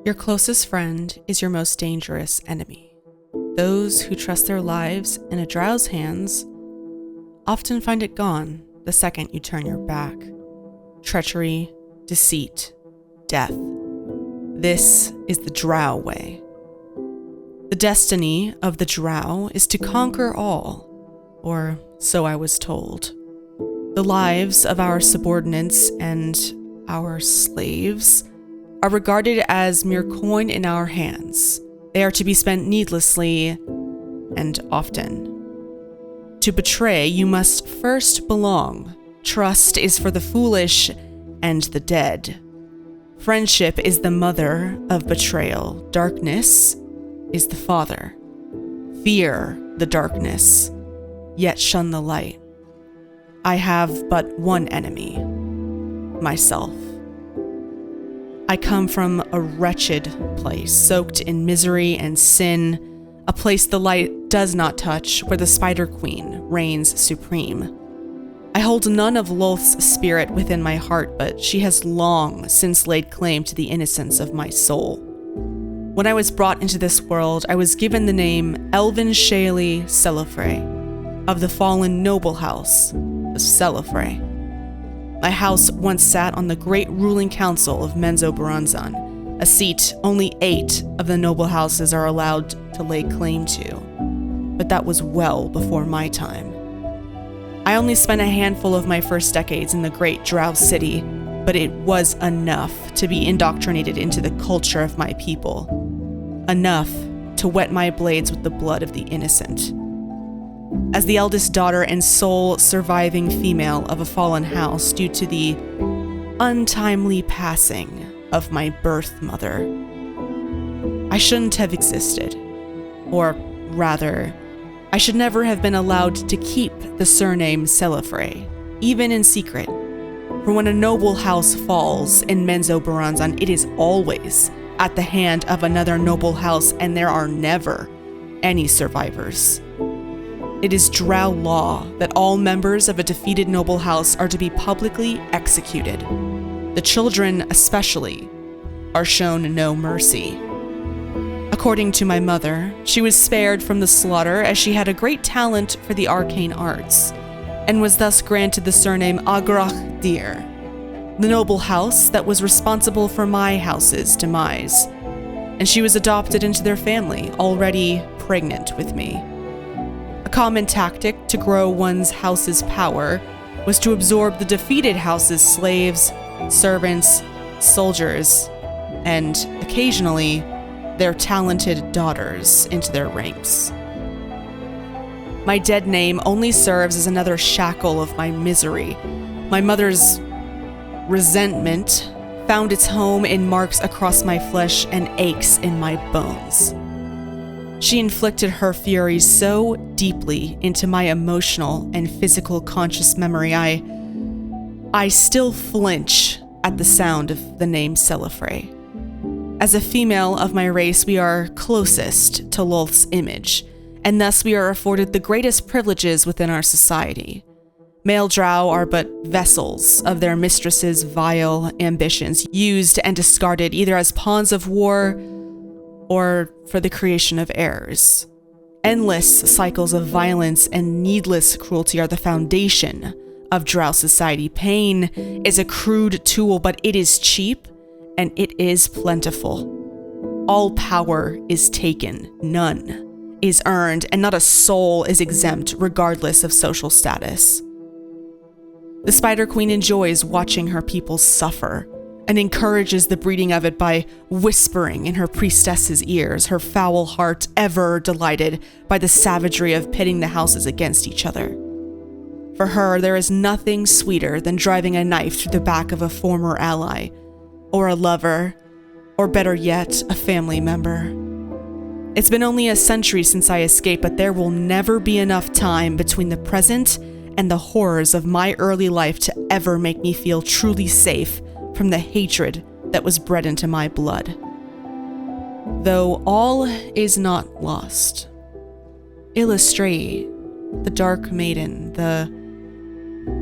Your closest friend is your most dangerous enemy. Those who trust their lives in a drow's hands often find it gone the second you turn your back. Treachery, deceit, death. This is the drow way. The destiny of the drow is to conquer all, or so I was told. The lives of our subordinates and our slaves are regarded as mere coin in our hands. They are to be spent needlessly and often. To betray, you must first belong. Trust is for the foolish and the dead. Friendship is the mother of betrayal. Darkness is the father. Fear the darkness, yet shun the light. I have but one enemy, myself. I come from a wretched place, soaked in misery and sin, a place the light does not touch, where the Spider Queen reigns supreme. I hold none of Lolth's spirit within my heart, but she has long since laid claim to the innocence of my soul. When I was brought into this world, I was given the name ELVANSHALEE CELOFRAIE, of the fallen noble house of Celofraie. My house once sat on the great ruling council of Menzoberranzan, a seat only 8 of the noble houses are allowed to lay claim to, but that was well before my time. I only spent a handful of my first decades in the great drow city, but it was enough to be indoctrinated into the culture of my people, enough to wet my blades with the blood of the innocent. As the eldest daughter and sole surviving female of a fallen house due to the untimely passing of my birth mother, I shouldn't have existed. Or rather, I should never have been allowed to keep the surname Celofraie, even in secret. For when a noble house falls in Menzoberranzan, it is always at the hand of another noble house, and there are never any survivors. It is drow law that all members of a defeated noble house are to be publicly executed. The children, especially, are shown no mercy. According to my mother, she was spared from the slaughter as she had a great talent for the arcane arts, and was thus granted the surname Agrach Dir, the noble house that was responsible for my house's demise, and she was adopted into their family, already pregnant with me. A common tactic to grow one's house's power was to absorb the defeated house's slaves, servants, soldiers, and, occasionally, their talented daughters into their ranks. My dead name only serves as another shackle of my misery. My mother's resentment found its home in marks across my flesh and aches in my bones. She inflicted her fury so deeply into my emotional and physical conscious memory, I still flinch at the sound of the name Celofraie. As a female of my race, we are closest to Lolth's image, and thus we are afforded the greatest privileges within our society. Male drow are but vessels of their mistress's vile ambitions, used and discarded either as pawns of war or for the creation of heirs. Endless cycles of violence and needless cruelty are the foundation of drow society. Pain is a crude tool, but it is cheap and it is plentiful. All power is taken, none is earned, and not a soul is exempt regardless of social status. The Spider Queen enjoys watching her people suffer and encourages the breeding of it by whispering in her priestess's ears, her foul heart ever delighted by the savagery of pitting the houses against each other. For her, there is nothing sweeter than driving a knife through the back of a former ally, or a lover, or better yet, a family member. It's been only a century since I escaped, but there will never be enough time between the present and the horrors of my early life to ever make me feel truly safe from the hatred that was bred into my blood. Though all is not lost. Illustrate, the Dark Maiden, the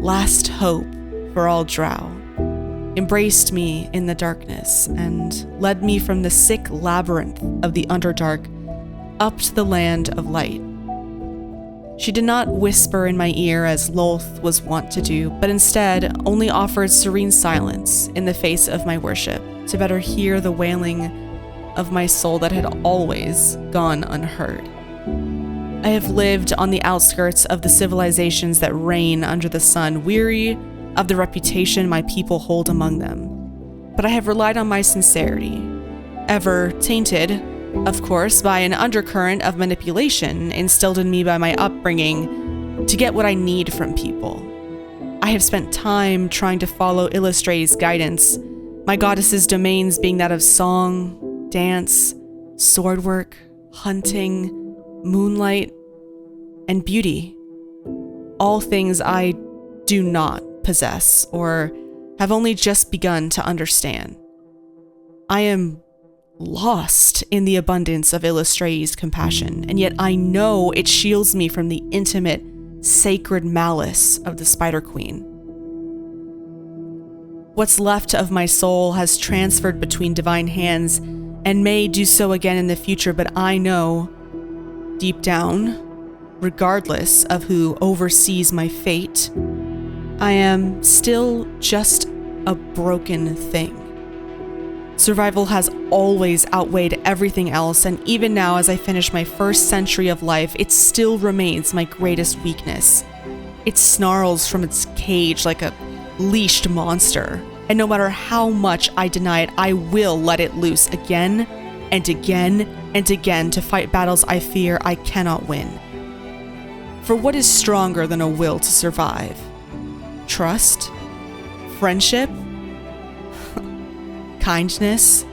last hope for all drow, embraced me in the darkness and led me from the sick labyrinth of the Underdark up to the land of light. She did not whisper in my ear as Lolth was wont to do, but instead only offered serene silence in the face of my worship to better hear the wailing of my soul that had always gone unheard. I have lived on the outskirts of the civilizations that reign under the sun, weary of the reputation my people hold among them. But I have relied on my sincerity, ever tainted, of course, by an undercurrent of manipulation instilled in me by my upbringing to get what I need from people. I have spent time trying to follow Illustrae's guidance, my goddess's domains being that of song, dance, swordwork, hunting, moonlight, and beauty. All things I do not possess or have only just begun to understand. I am lost in the abundance of Illustrae's compassion, and yet I know it shields me from the intimate, sacred malice of the Spider Queen. What's left of my soul has transferred between divine hands and may do so again in the future, but I know, deep down, regardless of who oversees my fate, I am still just a broken thing. Survival has always outweighed everything else, and even now as I finish my first century of life, it still remains my greatest weakness. It snarls from its cage like a leashed monster, and no matter how much I deny it, I will let it loose again and again and again to fight battles I fear I cannot win. For what is stronger than a will to survive? Trust? Friendship? Kindness?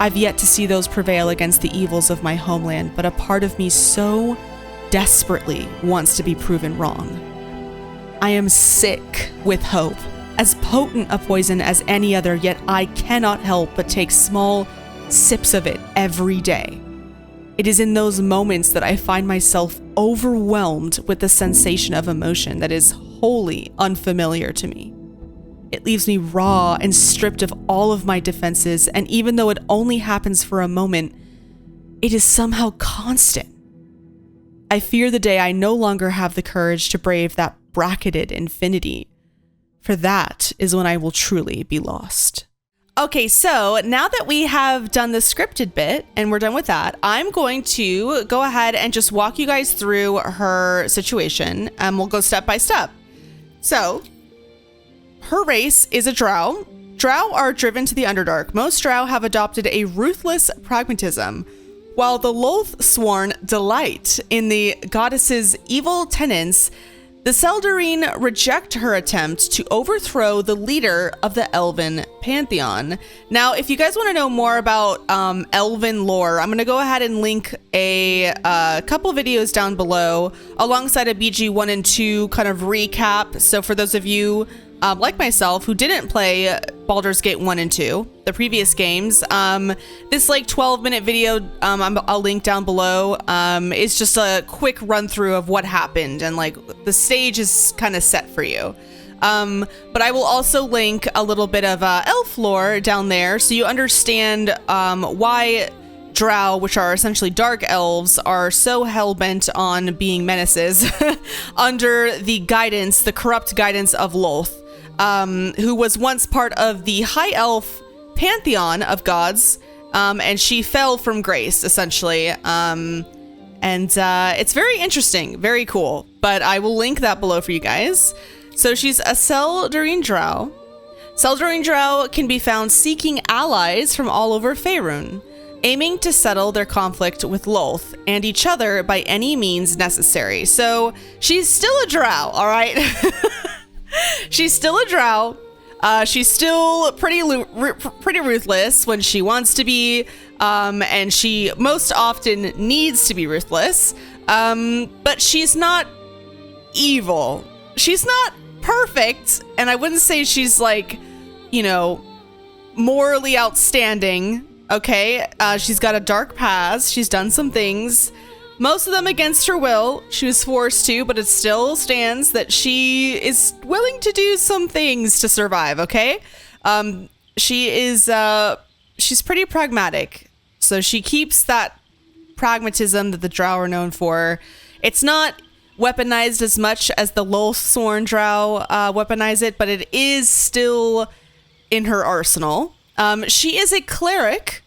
I've yet to see those prevail against the evils of my homeland, but a part of me so desperately wants to be proven wrong. I am sick with hope, as potent a poison as any other, yet I cannot help but take small sips of it every day. It is in those moments that I find myself overwhelmed with the sensation of emotion that is wholly unfamiliar to me. It leaves me raw and stripped of all of my defenses, and even though it only happens for a moment, it is somehow constant. I fear the day I no longer have the courage to brave that bracketed infinity, for that is when I will truly be lost. Okay, so now that we have done the scripted bit and we're done with that, I'm going to go ahead and just walk you guys through her situation, and we'll go step by step. So, her race is a drow. Drow are driven to the Underdark. Most drow have adopted a ruthless pragmatism, while the Lolth-sworn delight in the goddess's evil tenets. The Seldarine reject her attempt to overthrow the leader of the Elven pantheon. Now, if you guys want to know more about Elven lore, I'm going to go ahead and link a couple videos down below alongside a BG 1 and 2 kind of recap. So for those of you like myself who didn't play Baldur's Gate 1 and 2, the previous games, this like 12-minute video I'll link down below is just a quick run through of what happened, and like the stage is kind of set for you. But I will also link a little bit of elf lore down there so you understand why drow, which are essentially dark elves, are so hell-bent on being menaces under the guidance, the corrupt guidance of Lolth, who was once part of the high elf pantheon of gods, and she fell from grace, essentially. And it's very interesting, very cool, but I will link that below for you guys. So she's a Seldarine drow. Seldarine drow can be found seeking allies from all over Faerun, aiming to settle their conflict with Lolth and each other by any means necessary. So she's still a drow, all right? She's still a drow. She's still pretty ruthless when she wants to be, and she most often needs to be ruthless. But she's not evil. She's not perfect, and I wouldn't say she's like, you know, morally outstanding. Okay, she's got a dark past. She's done some things, most of them against her will. She was forced to, but it still stands that she is willing to do some things to survive, okay? She is she's pretty pragmatic. So she keeps that pragmatism that the drow are known for. It's not weaponized as much as the Lothsworn drow weaponize it, but it is still in her arsenal. She is a cleric.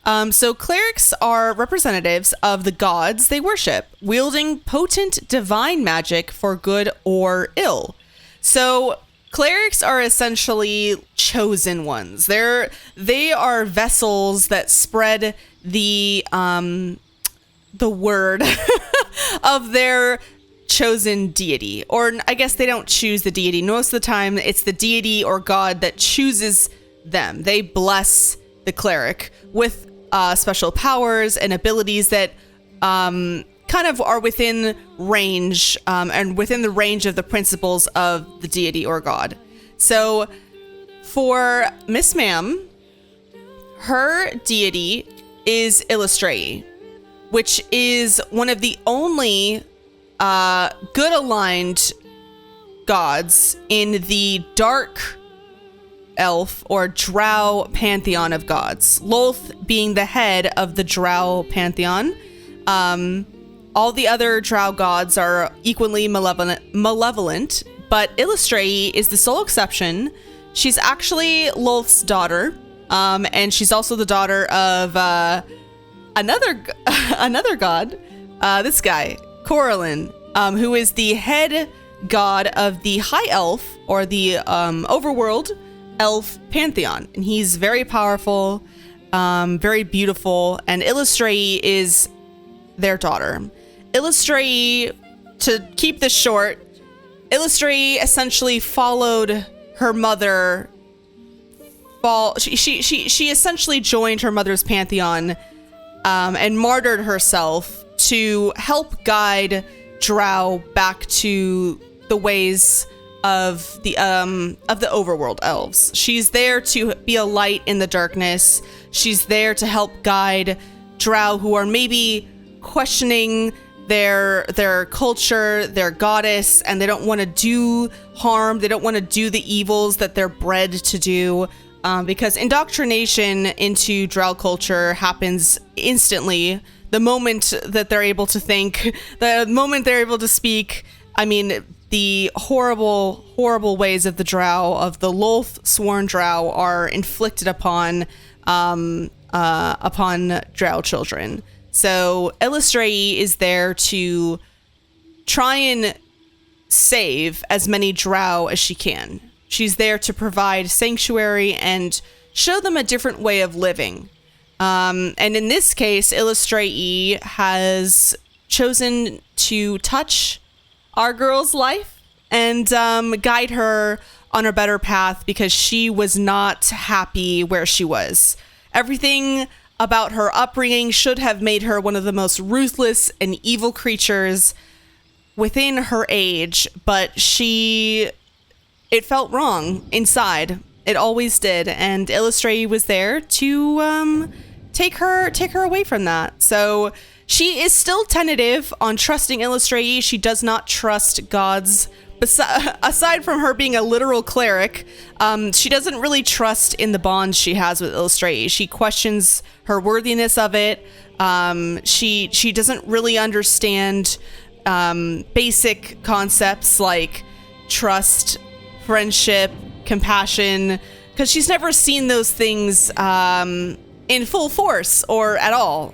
So clerics are representatives of the gods they worship, wielding potent divine magic for good or ill. So clerics are essentially chosen ones. They are vessels that spread the word of their chosen deity. Or I guess they don't choose the deity. Most of the time, it's the deity or god that chooses them. They bless the cleric with special powers and abilities that kind of are within range and within the range of the principles of the deity or god. So for Miss Ma'am, her deity is ELVANSHALEE, which is one of the only good aligned gods in the dark elf or drow pantheon of gods. Loth being the head of the drow pantheon. All the other drow gods are equally malevolent, but ELVANSHALEE is the sole exception. She's actually Loth's daughter, and she's also the daughter of another god, this guy, Coralin, who is the head god of the High Elf, or the overworld elf pantheon. And he's very powerful, very beautiful, and ELVANSHALEE is their daughter. ELVANSHALEE, to keep this short, ELVANSHALEE essentially followed her mother. She essentially joined her mother's pantheon and martyred herself to help guide drow back to the ways of the overworld elves. She's there to be a light in the darkness. She's there to help guide drow who are maybe questioning their culture, their goddess, and they don't want to do harm. They don't want to do the evils that they're bred to do, because indoctrination into drow culture happens instantly. The moment that they're able to think, the moment they're able to speak, I mean, the horrible, horrible ways of the drow, of the Lothsworn drow, are inflicted upon drow children. So ELVANSHALEE is there to try and save as many drow as she can. She's there to provide sanctuary and show them a different way of living. And in this case, ELVANSHALEE has chosen to touch our girl's life and guide her on a better path, because she was not happy where she was. Everything about her upbringing should have made her one of the most ruthless and evil creatures within her age, but it felt wrong inside. It always did, and ELVANSHALEE was there to take her away from that. So she is still tentative on trusting ELVANSHALEE. She does not trust gods. Aside from her being a literal cleric, she doesn't really trust in the bonds she has with ELVANSHALEE. She questions her worthiness of it. She doesn't really understand basic concepts like trust, friendship, compassion, because she's never seen those things in full force or at all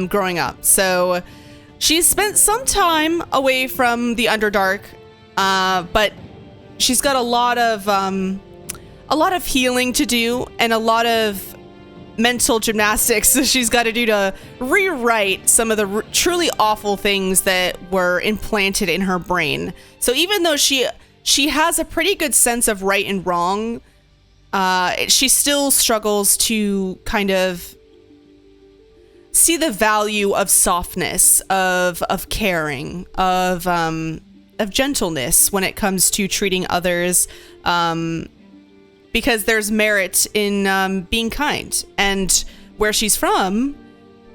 growing up. So she's spent some time away from the Underdark. But she's got a lot of healing to do and a lot of mental gymnastics that she's got to do to rewrite some of the truly awful things that were implanted in her brain. So even though she has a pretty good sense of right and wrong, she still struggles to kind of see the value of softness, of caring, of gentleness when it comes to treating others, because there's merit in being kind. And where she's from,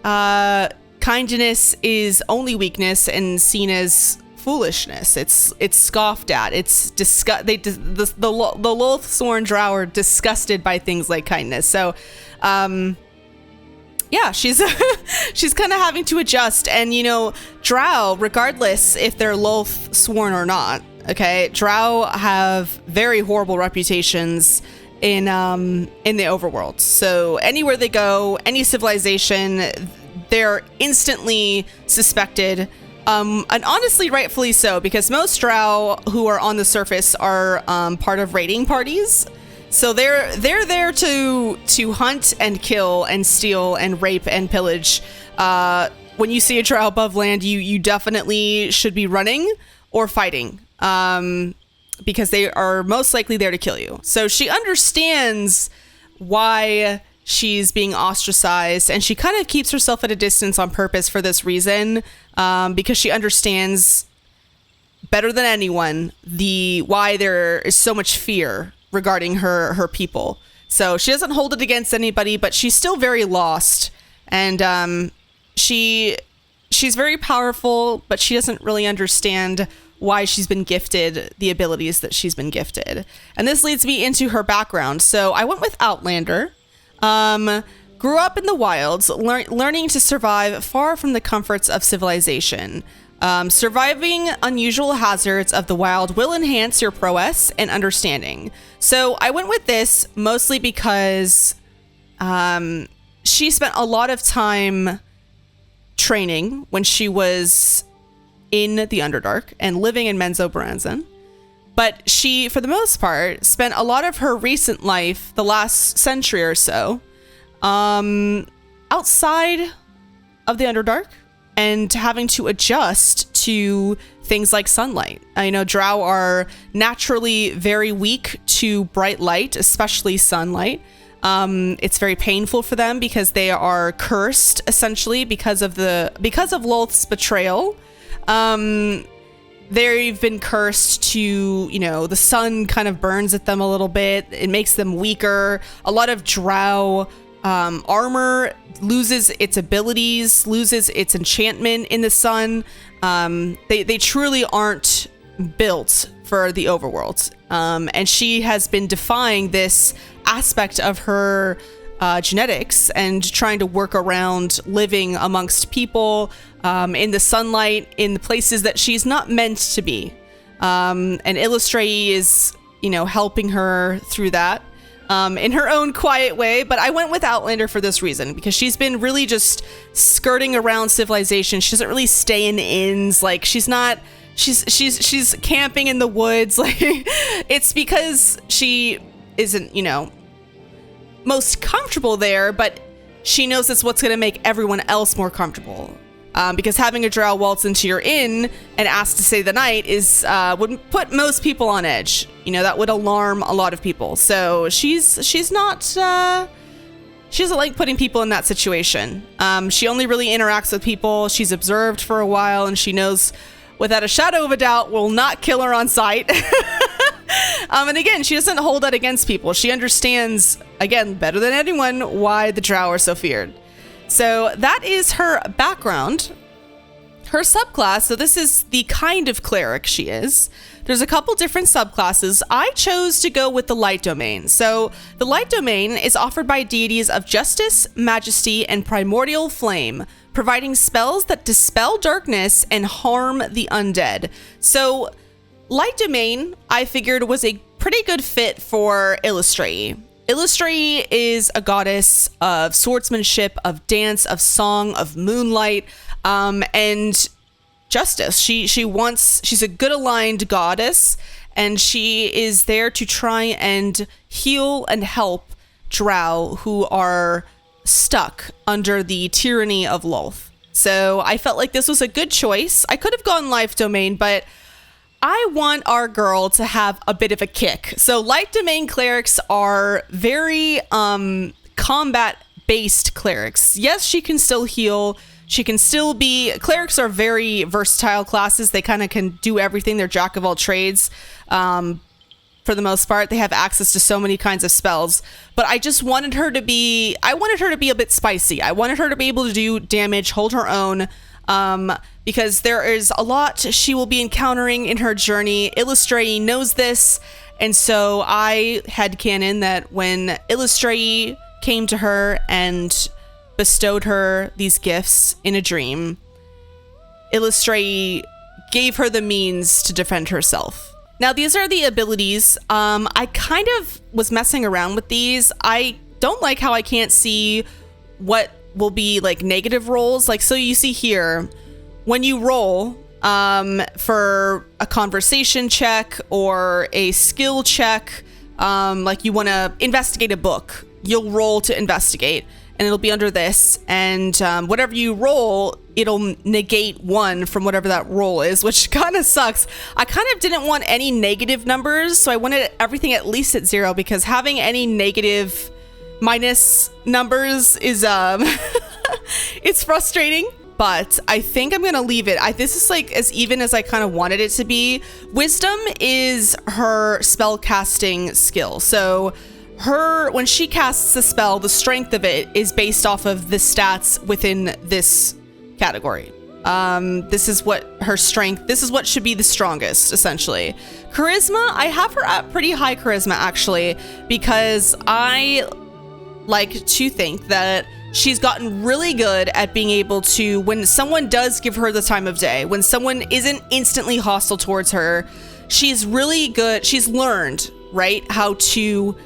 kindness is only weakness and seen as foolishness. It's scoffed at. It's the Lothsworn Drow are disgusted by things like kindness. So, yeah, she's she's kind of having to adjust. And Drow, regardless if they're Lothsworn or not, okay, Drow have very horrible reputations in the overworld. So anywhere they go, any civilization, they're instantly suspected. And honestly, rightfully so, because most Drow who are on the surface are part of raiding parties. So they're there to hunt and kill and steal and rape and pillage. When you see a Drow above land, you definitely should be running or fighting, because they are most likely there to kill you. So she understands why she's being ostracized, and she kind of keeps herself at a distance on purpose for this reason, because she understands better than anyone why there is so much fear regarding her people. So she doesn't hold it against anybody, but she's still very lost, and she's very powerful, but she doesn't really understand why she's been gifted the abilities that she's been gifted. And this leads me into her background. So I went with Outlander. Grew up in the wilds, learning to survive far from the comforts of civilization. Surviving unusual hazards of the wild will enhance your prowess and understanding. So I went with this mostly because she spent a lot of time training when she was in the Underdark and living in Menzoberranzan. But she, for the most part, spent a lot of her recent life, the last century or so, outside of the Underdark and having to adjust to things like sunlight. I know Drow are naturally very weak to bright light, especially sunlight. It's very painful for them because they are cursed, essentially, because of Lolth's betrayal. They've been cursed to, the sun kind of burns at them a little bit. It makes them weaker. A lot of Drow armor loses its abilities, loses its enchantment in the sun. They truly aren't built for the overworld. And she has been defying this aspect of her genetics and trying to work around living amongst people, in the sunlight, in the places that she's not meant to be. And Illustrae is, helping her through that, in her own quiet way. But I went with Outlander for this reason, because she's been really just skirting around civilization. She doesn't really stay in inns. Like, she's camping in the woods. Like, it's because she isn't, most comfortable there, but she knows that's what's going to make everyone else more comfortable. Because having a Drow waltz into your inn and ask to stay the night would put most people on edge. That would alarm a lot of people. So she's not, she doesn't like putting people in that situation. She only really interacts with people she's observed for a while, and she knows without a shadow of a doubt will not kill her on sight. And again, she doesn't hold that against people. She understands, again, better than anyone, why the Drow are so feared. So that is her background. Her subclass, so this is the kind of cleric she is. There's a couple different subclasses. I chose to go with the light domain. So the light domain is offered by deities of justice, majesty, and primordial flame, providing spells that dispel darkness and harm the undead. So light domain, I figured, was a pretty good fit for Illustrae. Illustrae is a goddess of swordsmanship, of dance, of song, of moonlight, and justice. She's a good aligned goddess, and she is there to try and heal and help Drow who are stuck under the tyranny of Lolth. So I felt like this was a good choice. I could have gone life domain, but I want our girl to have a bit of a kick. So light domain clerics are very combat-based clerics. Yes, she can still heal. She can still be... Clerics are very versatile classes. They kind of can do everything. They're jack of all trades. For the most part, they have access to so many kinds of spells. But I just wanted her to be... I wanted her to be a bit spicy. I wanted her to be able to do damage, hold her own. because there is a lot she will be encountering in her journey. Illustrae knows this, and so I headcanon that when Illustrae came to her and bestowed her these gifts in a dream, Illustrae gave her the means to defend herself. Now, these are the abilities. I kind of was messing around with these. I don't like how I can't see what will be like negative rolls. Like, so you see here, when you roll for a conversation check or a skill check, like you want to investigate a book, you'll roll to investigate, and it'll be under this. And whatever you roll, it'll negate 1 from whatever that roll is, which kind of sucks. I kind of didn't want any negative numbers, so I wanted everything at least at 0, because having any negative minus numbers is it's frustrating. But I think I'm gonna leave it. This is like as even as I kind of wanted it to be. Wisdom is her spell casting skill, so when she casts a spell, the strength of it is based off of the stats within this category. This is what her strength, this is what should be the strongest, essentially. Charisma, I have her at pretty high charisma, actually, because I like to think that she's gotten really good at being able to, when someone does give her the time of day, when someone isn't instantly hostile towards her, she's really good. She's learned, right, how to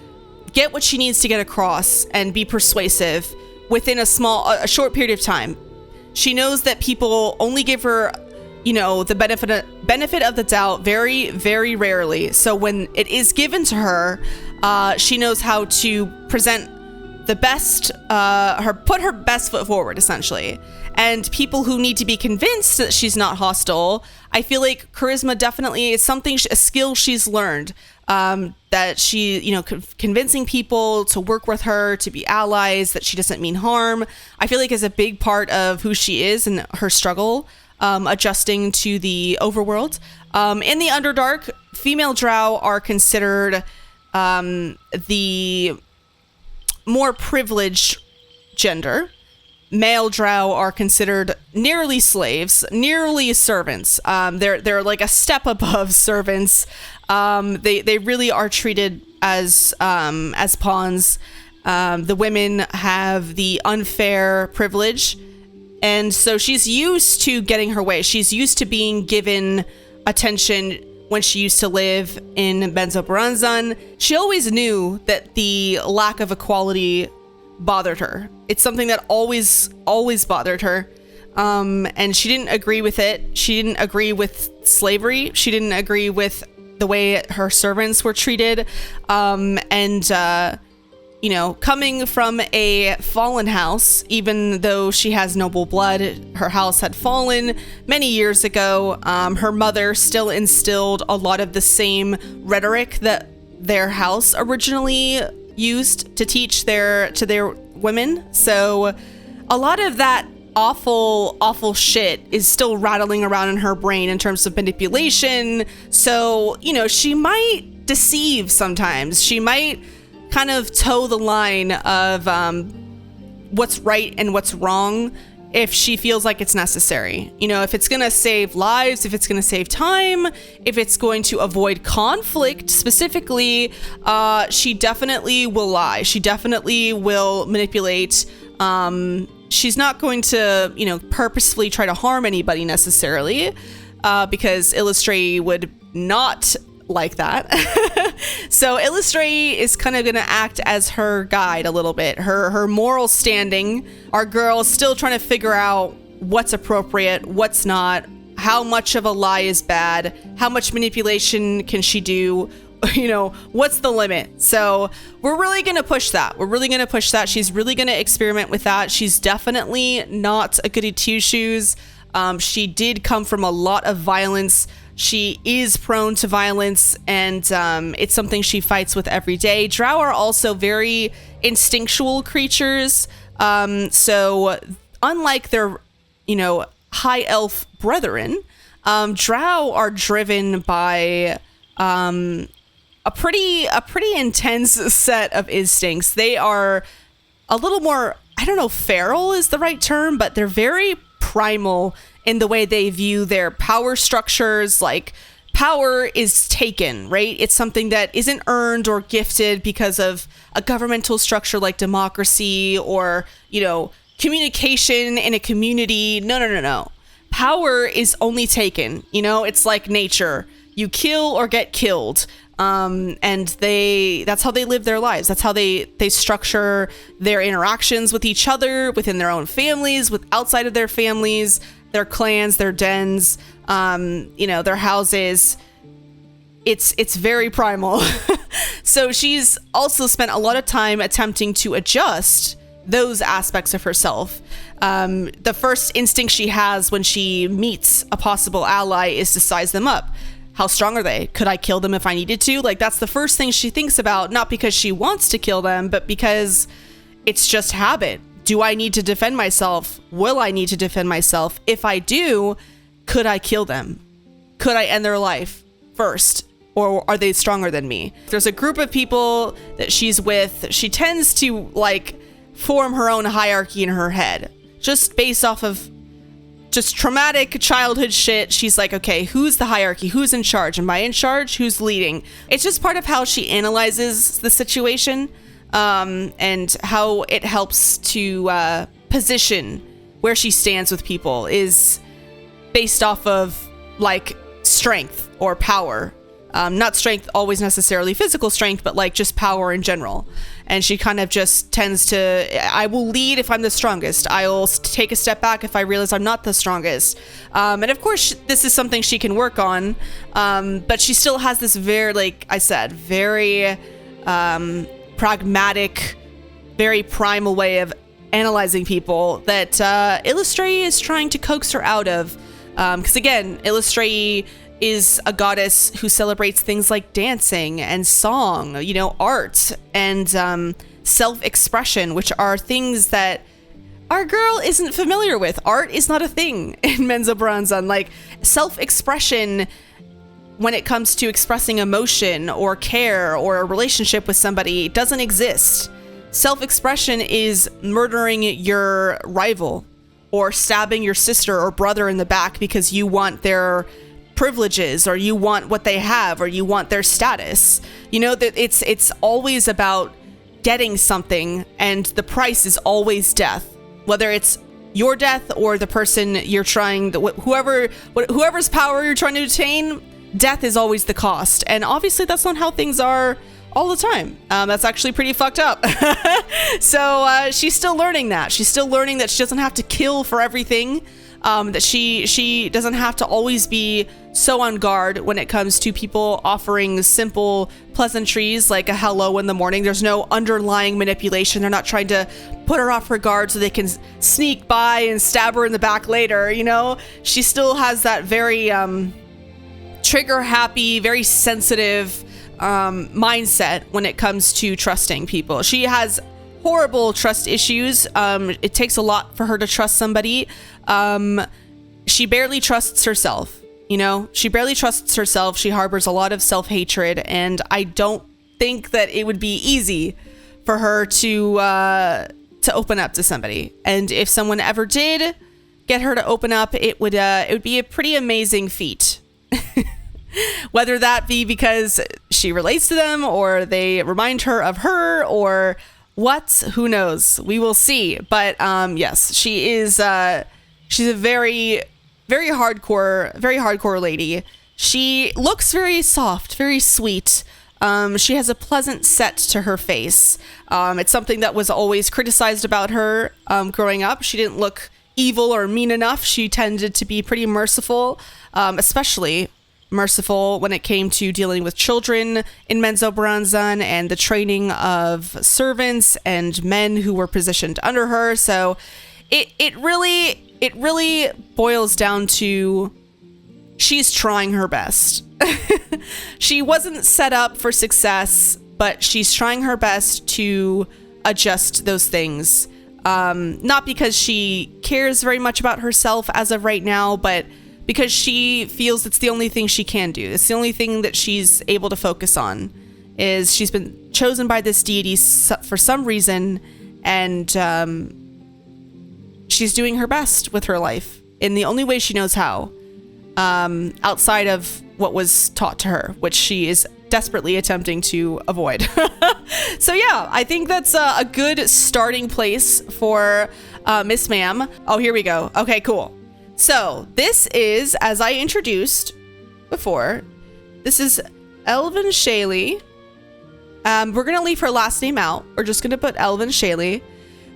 get what she needs to get across and be persuasive within a short period of time. She knows that people only give her, the benefit of the doubt very, very rarely. So when it is given to her, she knows how to present the best, put her best foot forward, essentially. And people who need to be convinced that she's not hostile, I feel like charisma definitely is something, a skill she's learned, that she, convincing people to work with her, to be allies, that she doesn't mean harm, I feel like is a big part of who she is and her struggle, adjusting to the overworld. In the Underdark, female drow are considered the more privileged gender. Male drow are considered nearly slaves, nearly servants. They're like a step above servants. They really are treated as pawns. The women have the unfair privilege, and so she's used to getting her way. She's used to being given attention. When she used to live in Benzobaranzan, she always knew that the lack of equality bothered her. It's something that always bothered her. And she didn't agree with it. She didn't agree with slavery. She didn't agree with the way her servants were treated. Coming from a fallen house, even though she has noble blood, her house had fallen many years ago. Her mother still instilled a lot of the same rhetoric that their house originally used to teach to their women. So a lot of that awful shit is still rattling around in her brain in terms of manipulation. So, she might deceive sometimes. She might kind of toe the line of what's right and what's wrong if she feels like it's necessary. If it's going to save lives, if it's going to save time, if it's going to avoid conflict specifically, she definitely will lie. She definitely will manipulate. She's not going to, purposefully try to harm anybody necessarily, because Illustrae would not like that. So Illustrae is kind of going to act as her guide a little bit, her moral standing. Our girl is still trying to figure out what's appropriate, what's not, how much of a lie is bad, how much manipulation can she do, what's the limit. So we're really going to push that. She's really going to experiment with that. She's definitely not a goody two shoes. She did come from a lot of violence. She is prone to violence, and it's something she fights with every day. Drow are also very instinctual creatures. So unlike their, high elf brethren, Drow are driven by a pretty intense set of instincts. They are a little more, I don't know if feral is the right term, but they're very primal in the way they view their power structures. Like, power is taken, right? It's something that isn't earned or gifted because of a governmental structure like democracy or, you know, communication in a community. No. Power is only taken. You know, it's like nature. You kill or get killed. And that's how they live their lives. That's how they structure their interactions with each other, within their own families, with outside of their families, their clans, their dens, you know, their houses. It's very primal. So she's also spent a lot of time attempting to adjust those aspects of herself. The first instinct she has when she meets a possible ally is to size them up. How strong are they? Could I kill them if I needed to? Like, that's the first thing she thinks about, not because she wants to kill them, but because it's just habit. Do I need to defend myself? Will I need to defend myself? If I do, could I kill them? Could I end their life first? Or are they stronger than me? There's a group of people that she's with. She tends to, like, form her own hierarchy in her head, just based off of just traumatic childhood shit. She's like, okay, who's the hierarchy? Who's in charge? Am I in charge? Who's leading? It's just part of how she analyzes the situation, and how it helps to position where she stands with people is based off of, like, strength or power. Not strength always necessarily physical strength, but like just power in general. And she kind of just tends to, I will lead if I'm the strongest. I'll take a step back if I realize I'm not the strongest. And of course, this is something she can work on. But she still has this very, like I said, very pragmatic, very primal way of analyzing people that ELVANSHALEE is trying to coax her out of. Because again, ELVANSHALEE is a goddess who celebrates things like dancing and song, you know, art and self-expression, which are things that our girl isn't familiar with. Art is not a thing in Menzoberranzan. Like, self-expression when it comes to expressing emotion or care or a relationship with somebody doesn't exist. Self-expression is murdering your rival or stabbing your sister or brother in the back because you want their privileges or you want what they have or you want their status. You know, that it's always about getting something, and the price is always death, whether it's your death or the person you're trying, whoever's power you're trying to attain. Death is always the cost, and obviously that's not how things are all the time. That's actually pretty fucked up. So she's still learning that. She's still learning that she doesn't have to kill for everything. That she doesn't have to always be so on guard when it comes to people offering simple pleasantries like a hello in the morning. There's no underlying manipulation. They're not trying to put her off her guard so they can sneak by and stab her in the back later. You know, she still has that very trigger happy, very sensitive mindset when it comes to trusting people. She has horrible trust issues. It takes a lot for her to trust somebody. She barely trusts herself. You know, she barely trusts herself. She harbors a lot of self-hatred, and I don't think that it would be easy for her to open up to somebody. And if someone ever did get her to open up, it would be a pretty amazing feat. Whether that be because she relates to them or they remind her of her or what, who knows? We will see. But yes, she is she's a very, very hardcore lady. She looks very soft, very sweet. She has a pleasant set to her face. It's something that was always criticized about her growing up. She didn't look evil or mean enough. She tended to be pretty merciful, especially merciful when it came to dealing with children in Menzoberranzan and the training of servants and men who were positioned under her. So it really boils down to she's trying her best. She wasn't set up for success, but she's trying her best to adjust those things. Not because she cares very much about herself as of right now, but because she feels it's the only thing she can do. It's the only thing that she's able to focus on, is she's been chosen by this deity for some reason, and she's doing her best with her life in the only way she knows how, outside of what was taught to her, which she is desperately attempting to avoid. So yeah, I think that's a good starting place for Miss Ma'am. Oh, here we go. Okay, cool. So this is, as I introduced before, this is ELVANSHALEE. We're gonna leave her last name out. We're just gonna put ELVANSHALEE.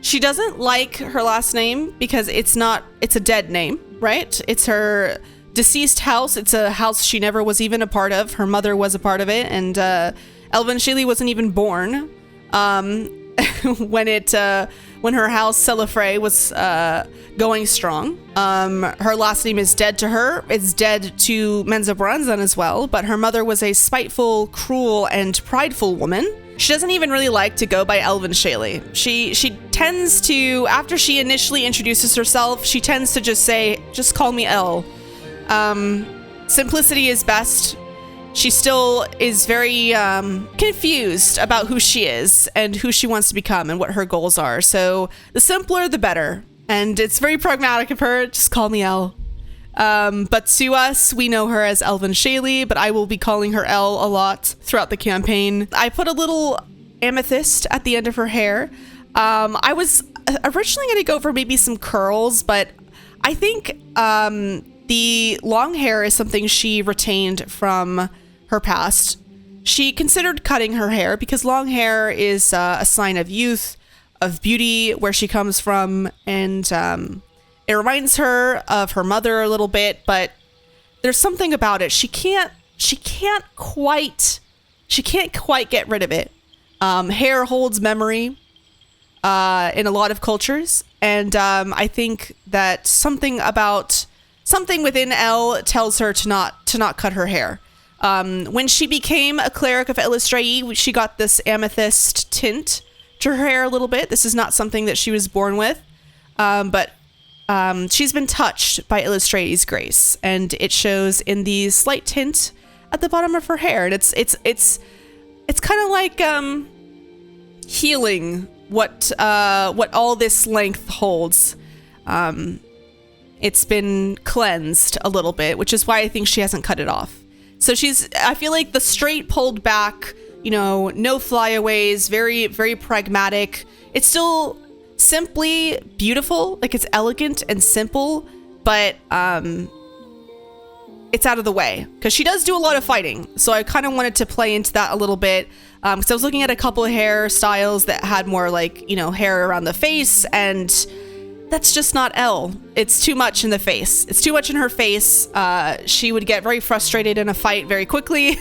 She doesn't like her last name because it's a dead name, right? It's her deceased house. It's a house she never was even a part of. Her mother was a part of it, and ELVANSHALEE wasn't even born when her house Celofraie was going strong. Her last name is dead to her. It's dead to Menzoberranzan as well, but her mother was a spiteful, cruel, and prideful woman. She doesn't even really like to go by ELVANSHALEE. She tends to, after she initially introduces herself, she tends to just say, just call me El. Simplicity is best. She still is very confused about who she is and who she wants to become and what her goals are. So the simpler, the better. And it's very pragmatic of her. Just call me El. But to us, we know her as ELVANSHALEE, but I will be calling her El a lot throughout the campaign. I put a little amethyst at the end of her hair. I was originally going to go for maybe some curls, but I think the long hair is something she retained from her past. She considered cutting her hair because long hair is a sign of youth, of beauty, where she comes from, and it reminds her of her mother a little bit, but there's something about it. She can't quite get rid of it. Hair holds memory in a lot of cultures, and I think that something within Elle tells her to not cut her hair. When she became a cleric of Illustrae, she got this amethyst tint to her hair a little bit. This is not something that she was born with, but she's been touched by Illustrae's grace, and it shows in the slight tint at the bottom of her hair. And it's kind of like healing what all this length holds. It's been cleansed a little bit, which is why I think she hasn't cut it off. So I feel like the straight pulled back, no flyaways, very, very pragmatic. It's still simply beautiful, like it's elegant and simple, but it's out of the way because she does do a lot of fighting. So I kind of wanted to play into that a little bit, because I was looking at a couple of hairstyles that had more like, hair around the face, and that's just not Elle. It's too much in the face. It's too much in her face. She would get very frustrated in a fight very quickly.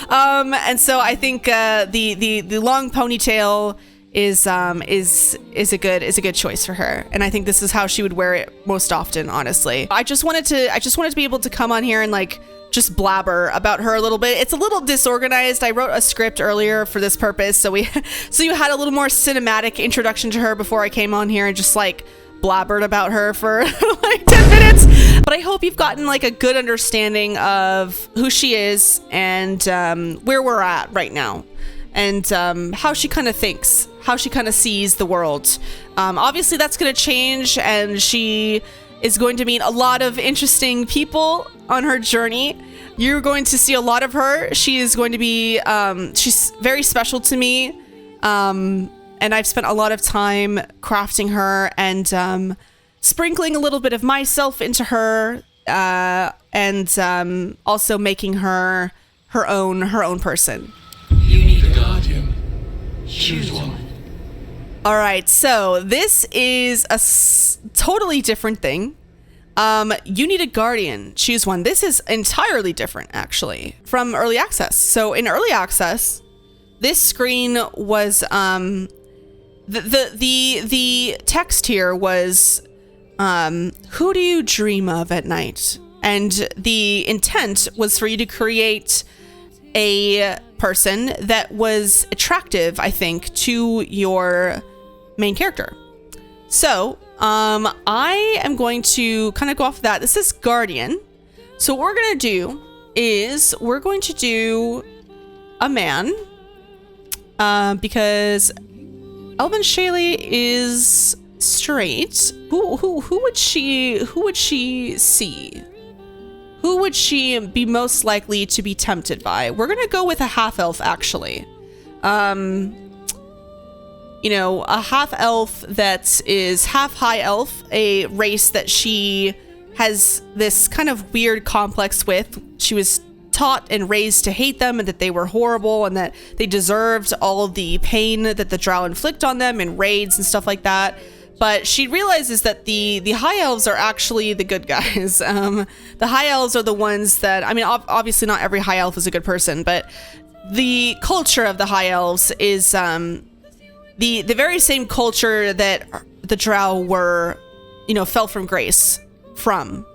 And so I think the long ponytail is a good choice for her, and I think this is how she would wear it most often. Honestly, I just wanted to be able to come on here and like just blabber about her a little bit. It's a little disorganized. I wrote a script earlier for this purpose, so you had a little more cinematic introduction to her before I came on here and just like blabbered about her for like 10 minutes. But I hope you've gotten like a good understanding of who she is and where we're at right now, and how she kind of thinks, how she kind of sees the world. Obviously that's going to change, and she is going to meet a lot of interesting people on her journey. You're going to see a lot of her. She is going to be, she's very special to me. And I've spent a lot of time crafting her and sprinkling a little bit of myself into her, and also making her her own person. You need a guardian. Choose one. All right, so this is a totally different thing. You need a guardian. Choose one. This is entirely different, actually, from early access. So in early access, this screen was the text here was who do you dream of at night? And the intent was for you to create a person that was attractive, I think, to your main character. So I am going to kind of go off of that. This is Guardian. So what we're going to do is we're going to do a man, because ELVANSHALEE is straight. Who would she see? Who would she be most likely to be tempted by? We're gonna go with a half elf, actually. You know, a half elf that is half high elf, a race that she has this kind of weird complex with. She was taught and raised to hate them and that they were horrible and that they deserved all of the pain that the drow inflict on them in raids and stuff like that. But she realizes that the high elves are actually the good guys. The high elves are the ones that, I mean, obviously not every high elf is a good person, but the culture of the high elves is the very same culture that the drow were, you know, fell from grace from,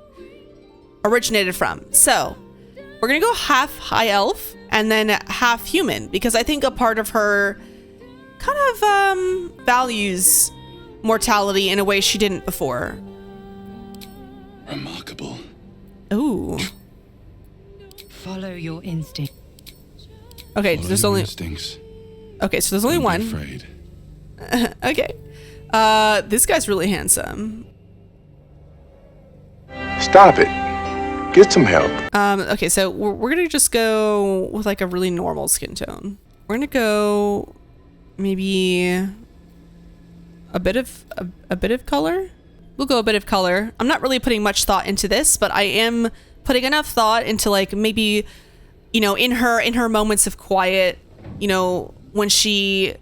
originated from. So we're gonna go half high elf and then half human, because I think a part of her kind of values mortality in a way she didn't before. Remarkable. Ooh. Follow your instinct. Okay, Follow there's your only. instincts. Okay, so there's only Don't be one. afraid. Okay. This guy's really handsome. Stop it. Get some help. Okay, so we're gonna just go with like a really normal skin tone. We're gonna go maybe a bit of color. We'll go a bit of color. I'm not really putting much thought into this, but I am putting enough thought into, like, maybe, you know, in her moments of quiet, you know, when she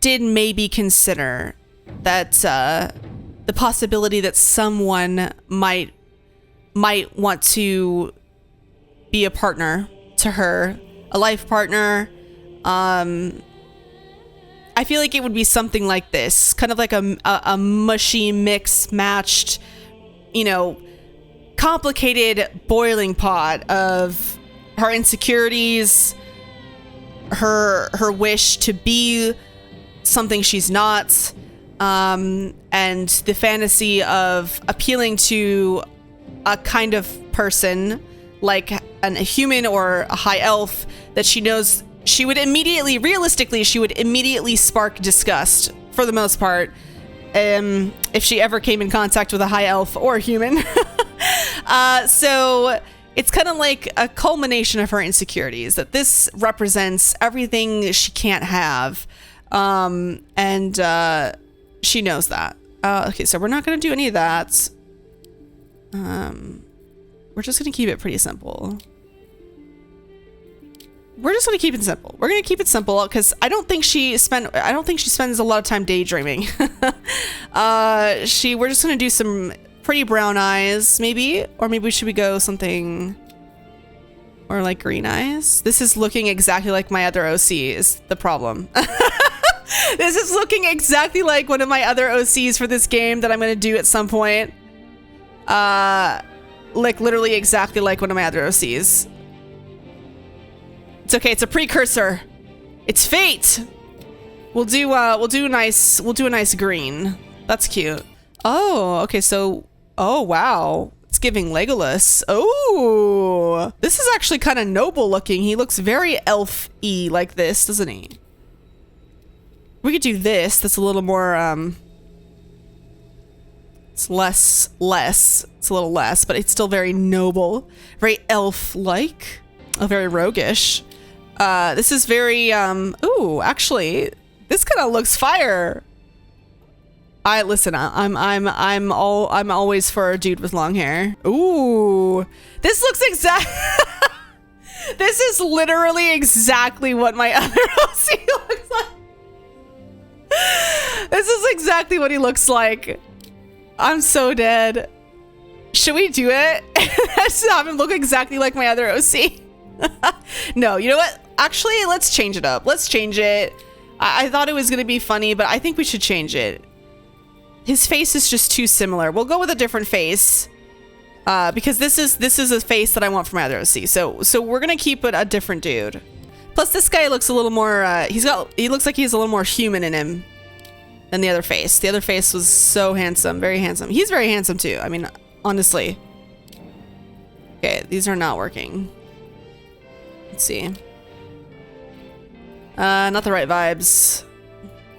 did maybe consider that the possibility that someone might want to be a partner to her, a life partner. I feel like it would be something like this, kind of like a mushy, mix matched, you know, complicated boiling pot of her insecurities, her wish to be something she's not, and the fantasy of appealing to a kind of person like a human or a high elf that she knows she would immediately, realistically, she would immediately spark disgust for the most part, if she ever came in contact with a high elf or a human. So it's kind of like a culmination of her insecurities, that this represents everything she can't have. And she knows that. Okay, so we're not going to do any of that. We're just going to keep it pretty simple. We're just going to keep it simple. We're going to keep it simple because I don't think she spends a lot of time daydreaming. We're just going to do some pretty brown eyes, maybe, or maybe should we go something or like green eyes? This is looking exactly like my other OC is the problem. This is looking exactly like one of my other OCs for this game that I'm going to do at some point. Like literally exactly like one of my other OCs. It's okay. It's a precursor. It's fate. We'll do a nice green. That's cute. Oh, okay. So, oh wow, it's giving Legolas. Oh, this is actually kind of noble looking. He looks very elf-y like this, doesn't he? We could do this. That's a little more it's less. It's a little less, but it's still very noble, very elf-like, very roguish. This is very, ooh, actually, this kind of looks fire. Listen, I'm always for a dude with long hair. Ooh, this looks this is literally exactly what my other OC looks like. This is exactly what he looks like. I'm so dead. Should we do it? Let's have him look exactly like my other OC. No, you know what? Actually, let's change it up. Let's change it. I thought it was going to be funny, but I think we should change it. His face is just too similar. We'll go with a different face. Because this is a face that I want for my other OC. So we're going to keep it a different dude. Plus, this guy looks a little more, he looks like he's a little more human in him than the other face. The other face was so handsome, very handsome. He's very handsome too. I mean, honestly. Okay, these are not working. Let's see. Not the right vibes.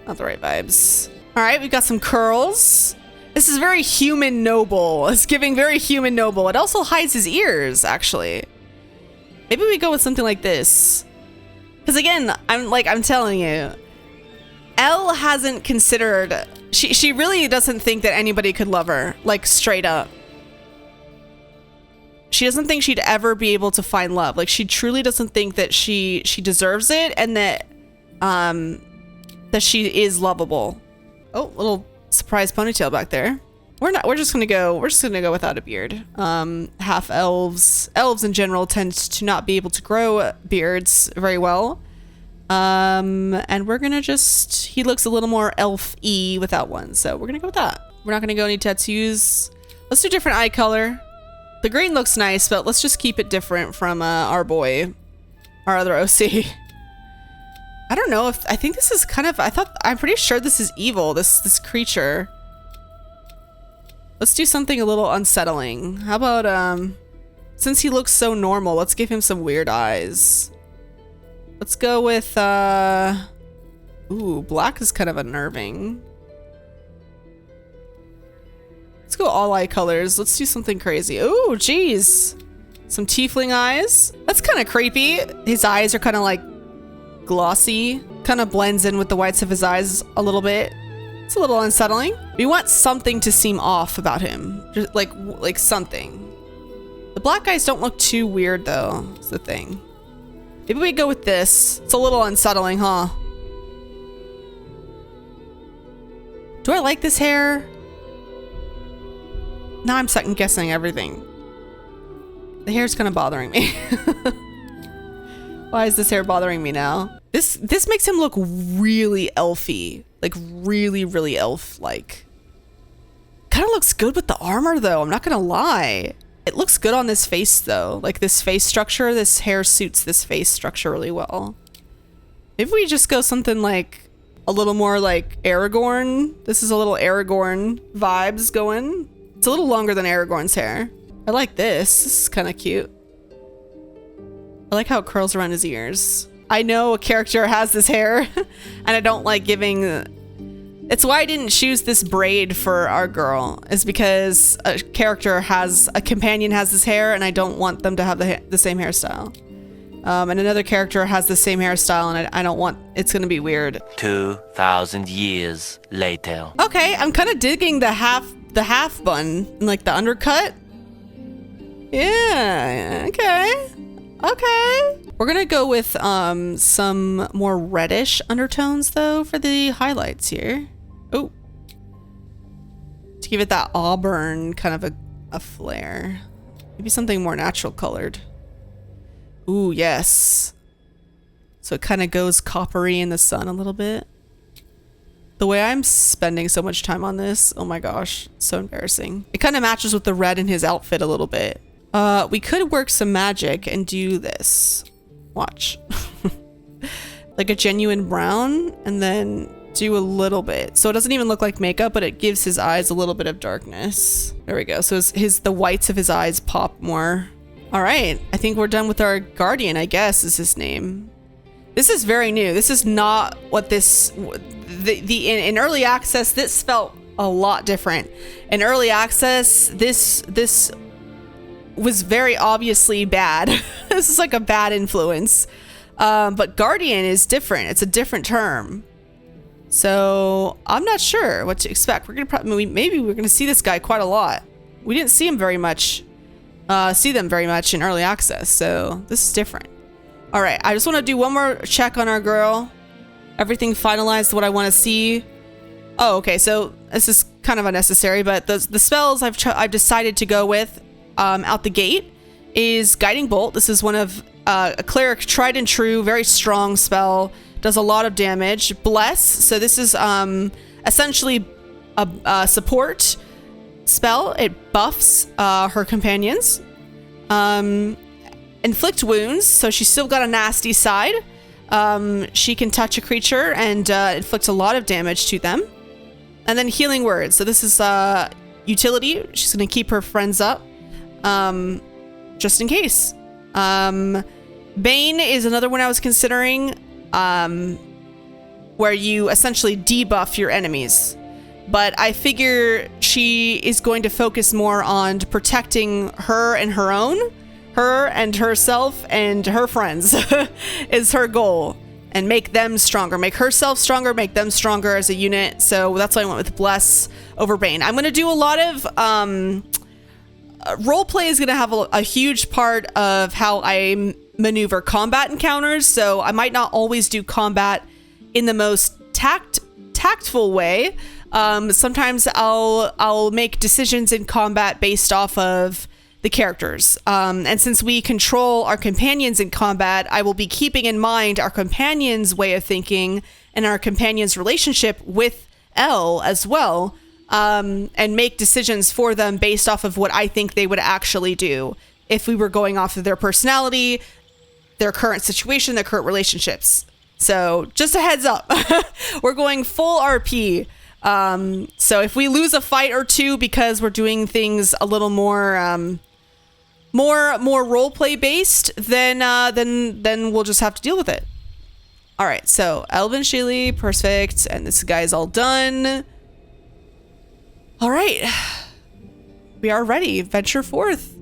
Not the right vibes. All right, we've got some curls. This is very human noble. It's giving very human noble. It also hides his ears, actually. Maybe we go with something like this. Because again, I'm telling you, Elle hasn't considered, she really doesn't think that anybody could love her, like straight up. She doesn't think she'd ever be able to find love. Like she truly doesn't think that she deserves it and that that she is lovable. Oh, little surprise ponytail back there. We're just gonna go without a beard. Half elves in general tend to not be able to grow beards very well. And we're gonna he looks a little more elf-y without one, so we're gonna go with that. We're not gonna go any tattoos. Let's do different eye color. The green looks nice, but let's just keep it different from our other OC. I don't know I think this is kind of, I'm pretty sure this is evil, this creature. Let's do something a little unsettling. How about, since he looks so normal, let's give him some weird eyes. Let's go with, ooh, black is kind of unnerving. Let's go all eye colors. Let's do something crazy. Ooh, geez. Some tiefling eyes. That's kind of creepy. His eyes are kind of like glossy. Kind of blends in with the whites of his eyes a little bit. It's a little unsettling. We want something to seem off about him. Just like something. The black eyes don't look too weird though, is the thing. Maybe we go with this. It's a little unsettling, huh? Do I like this hair? Now I'm second guessing everything. The hair's kind of bothering me. Why is this hair bothering me now? This makes him look really elfy. Like really, really elf-like. Kind of looks good with the armor though, I'm not gonna lie. It looks good on this face though. Like this face structure, this hair suits this face structure really well. Maybe we just go something like a little more like Aragorn. This is a little Aragorn vibes going. It's a little longer than Aragorn's hair. I like this. This is kind of cute. I like how it curls around his ears. I know a character has this hair and I don't like giving... It's why I didn't choose this braid for our girl, is because a companion has this hair and I don't want them to have the same hairstyle. And another character has the same hairstyle and I don't want... It's gonna be weird. 2,000 years later. Okay, I'm kind of digging the half bun, like the undercut. Yeah, okay. Okay. We're gonna go with some more reddish undertones though for the highlights here. Oh. To give it that auburn kind of a flare. Maybe something more natural colored. Ooh, yes. So it kind of goes coppery in the sun a little bit. The way I'm spending so much time on this, oh my gosh, so embarrassing. It kind of matches with the red in his outfit a little bit. We could work some magic and do this. Watch. Like a genuine brown and then do a little bit. So it doesn't even look like makeup, but it gives his eyes a little bit of darkness. There we go. So the whites of his eyes pop more. All right. I think we're done with our guardian, I guess is his name. This is very new. This is not what this... In early access, this felt a lot different. In early access, this was very obviously bad. This is like a bad influence. But guardian is different. It's a different term. So I'm not sure what to expect. We're gonna maybe we're gonna see this guy quite a lot. We didn't see him very much. See them very much in early access. So this is different. All right, I just want to do one more check on our girl. Everything finalized what I want to see. Oh, okay. So this is kind of unnecessary, but the spells I've decided to go with out the gate is Guiding Bolt. This is one of a cleric tried and true, very strong spell. Does a lot of damage. Bless. So this is essentially a support spell. It buffs her companions. Inflict wounds. So she's still got a nasty side. She can touch a creature and inflict a lot of damage to them. And then Healing Words. So this is utility. She's going to keep her friends up just in case. Bane is another one I was considering, where you essentially debuff your enemies. but I figure she is going to focus more on protecting her and her own, her and herself and her friends is her goal, and make them stronger, make herself stronger, make them stronger as a unit. So that's why I went with Bless over Bane. I'm going to do a lot of role play is going to have a huge part of how I maneuver combat encounters. So I might not always do combat in the most tactful way. Sometimes I'll make decisions in combat based off of the characters. And since we control our companions in combat, I will be keeping in mind our companions' way of thinking and our companions' relationship with Elle as well, and make decisions for them based off of what I think they would actually do if we were going off of their personality, their current situation, their current relationships. So just a heads up, we're going full RP. So if we lose a fight or two because we're doing things a little more role play based, then we'll just have to deal with it. All right, so ELVANSHALEE, perfect, and this guy's all done. All right, we are ready. Venture forth.